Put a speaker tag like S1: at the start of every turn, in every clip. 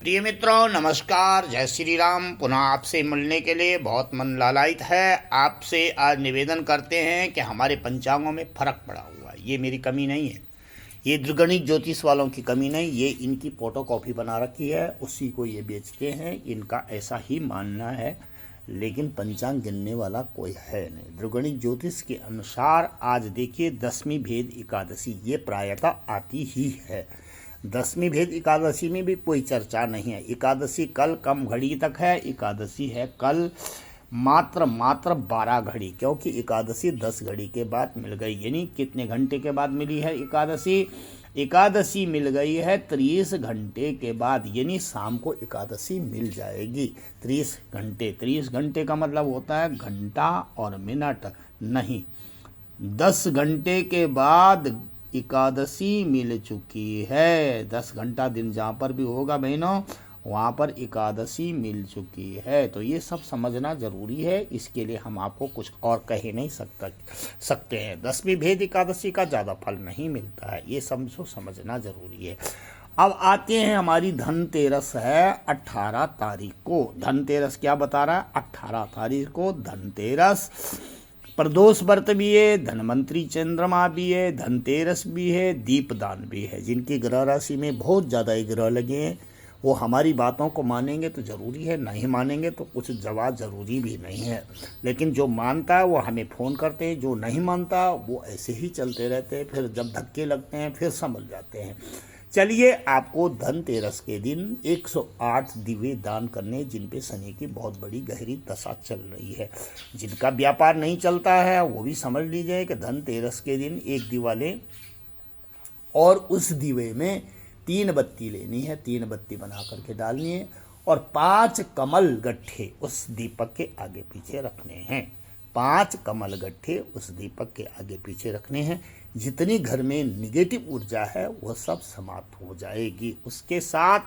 S1: प्रिय मित्रों नमस्कार, जय श्री राम। पुनः आपसे मिलने के लिए बहुत मन लालायित है। आपसे आज निवेदन करते हैं कि हमारे पंचांगों में फ़र्क पड़ा हुआ है। ये मेरी कमी नहीं है, ये द्विगणित ज्योतिष वालों की कमी नहीं, ये इनकी फोटोकॉपी बना रखी है, उसी को ये बेचते हैं। इनका ऐसा ही मानना है, लेकिन पंचांग गिनने वाला कोई है नहीं। द्विगणित ज्योतिष के अनुसार आज देखिए 10वीं भेद एकादशी ये प्रायतः आती ही है। 10वीं भेद एकादशी में भी कोई चर्चा नहीं है। एकादशी कल कम घड़ी तक है, एकादशी है कल मात्र 12 घड़ी, क्योंकि एकादशी 10 घड़ी के बाद मिल गई। यानी कितने घंटे के बाद मिली है एकादशी? एकादशी मिल गई है 30 घंटे के बाद, यानी शाम को एकादशी मिल जाएगी। 30 घंटे का मतलब होता है घंटा और मिनट नहीं। 10 घंटे के बाद एकादशी मिल चुकी है। 10 घंटा दिन जहाँ पर भी होगा बहनों, वहाँ पर एकादशी मिल चुकी है। तो ये सब समझना ज़रूरी है, इसके लिए हम आपको कुछ और कह नहीं सकते हैं। 10वीं भेद एकादशी का ज़्यादा फल नहीं मिलता है, ये समझना ज़रूरी है। अब आते हैं, हमारी धनतेरस है 18 तारीख को। धनतेरस क्या बता रहा है? 18 तारीख को धनतेरस। प्रदोष व्रत भी है, धनवंतरी चंद्रमा भी है, धनतेरस भी है, दीपदान भी है। जिनकी ग्रह राशि में बहुत ज़्यादा ग्रह लगे हैं वो हमारी बातों को मानेंगे तो ज़रूरी है, नहीं मानेंगे तो कुछ जवाब ज़रूरी भी नहीं है। लेकिन जो मानता है वो हमें फ़ोन करते हैं, जो नहीं मानता वो ऐसे ही चलते रहते हैं। फिर जब धक्के लगते हैं फिर समझ जाते हैं। चलिए, आपको धनतेरस के दिन 108 दिवे दान करने, जिन पे शनि की बहुत बड़ी गहरी दशा चल रही है। जिनका व्यापार नहीं चलता है वो भी समझ लीजिए कि धनतेरस के दिन एक दिवा लें और उस दिवे में 3 बत्ती लेनी है, 3 बत्ती बना करके डालनी है और 5 कमल गट्ठे उस दीपक के आगे पीछे रखने हैं। 5 कमल गट्ठे उस दीपक के आगे पीछे रखने हैं। जितनी घर में निगेटिव ऊर्जा है वह सब समाप्त हो जाएगी। उसके साथ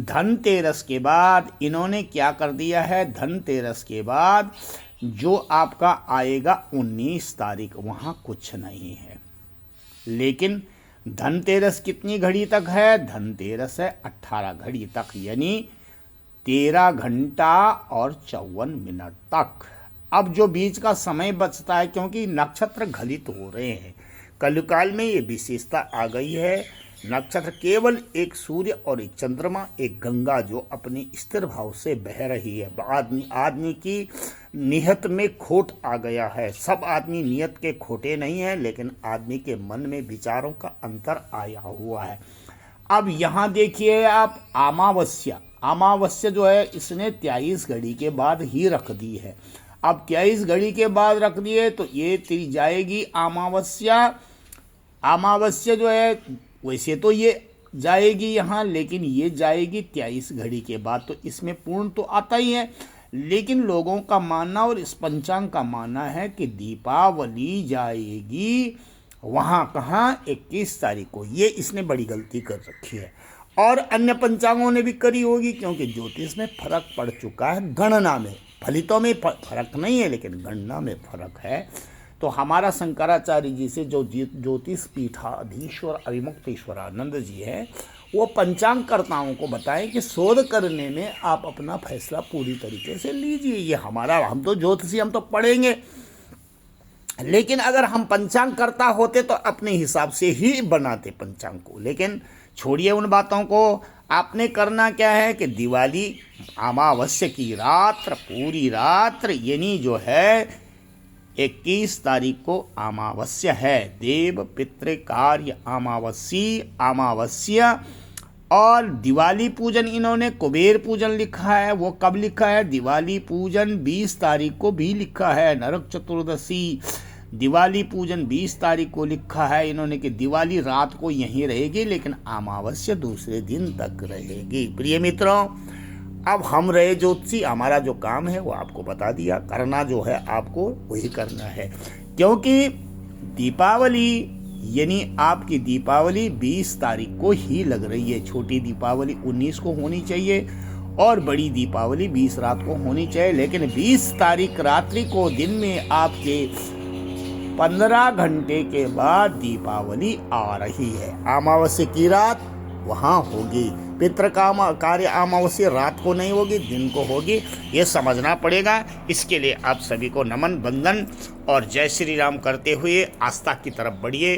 S1: धनतेरस के बाद इन्होंने क्या कर दिया है, धनतेरस के बाद जो आपका आएगा 19 तारीख, वहाँ कुछ नहीं है। लेकिन धनतेरस कितनी घड़ी तक है? धनतेरस है 18 घड़ी तक, यानी 13 घंटा और 54 मिनट तक। अब जो बीच का समय बचता है, क्योंकि नक्षत्र घलित हो रहे हैं, कलयुकाल में ये विशेषता आ गई है। नक्षत्र केवल एक सूर्य और एक चंद्रमा, एक गंगा जो अपनी स्थिर भाव से बह रही है। आदमी की नियत में खोट आ गया है। सब आदमी नियत के खोटे नहीं है, लेकिन आदमी के मन में विचारों का अंतर आया हुआ है। अब यहाँ देखिए आप, अमावस्या जो है इसने 23 घड़ी के बाद ही रख दी है। अब 23 घड़ी के बाद रख दिए तो ये तेरी जाएगी अमावस्या जो है, वैसे तो ये जाएगी यहाँ, लेकिन ये जाएगी 23 घड़ी के बाद। तो इसमें पूर्ण तो आता ही है, लेकिन लोगों का मानना और इस पंचांग का मानना है कि दीपावली जाएगी वहाँ कहाँ 21 तारीख को। ये इसने बड़ी गलती कर रखी है और अन्य पंचांगों ने भी करी होगी, क्योंकि ज्योतिष में फर्क पड़ चुका है। गणना में, फलितों में फर्क नहीं है, लेकिन गणना में फर्क है। तो हमारा शंकराचार्य जी से जो ज्योतिष पीठाधीश्वर अभिमुक्तेश्वरानंद जी हैं, वो पंचांगकर्ताओं को बताएं कि शोध करने में आप अपना फैसला पूरी तरीके से लीजिए। ये हम तो ज्योतिषी, हम तो पढ़ेंगे, लेकिन अगर हम पंचांगकर्ता होते तो अपने हिसाब से ही बनाते पंचांग को। लेकिन छोड़िए उन बातों को। आपने करना क्या है कि दिवाली अमावस्या की रात, पूरी रात, यानी जो है 21 तारीख को अमावस्या है, देव पितृ कार्य अमावस्या। और दिवाली पूजन इन्होंने कुबेर पूजन लिखा है। वो कब लिखा है? दिवाली पूजन 20 तारीख को भी लिखा है। नरक चतुर्दशी दिवाली पूजन 20 तारीख को लिखा है इन्होंने कि दिवाली रात को यहीं रहेगी, लेकिन अमावस्या दूसरे दिन तक रहेगी। प्रिय मित्रों, अब हम रहे ज्योतिषी, हमारा जो काम है वो आपको बता दिया। करना जो है आपको वही करना है, क्योंकि दीपावली यानी आपकी दीपावली 20 तारीख को ही लग रही है। छोटी दीपावली 19 को होनी चाहिए और बड़ी दीपावली 20 रात को होनी चाहिए। लेकिन 20 तारीख रात्रि को दिन में आपके 15 घंटे के बाद दीपावली आ रही है। अमावस्या की रात वहाँ होगी। पितृकाम कार्य अमावस्या रात को नहीं होगी, दिन को होगी, ये समझना पड़ेगा। इसके लिए आप सभी को नमन, वंदन और जय श्री राम करते हुए आस्था की तरफ बढ़िए।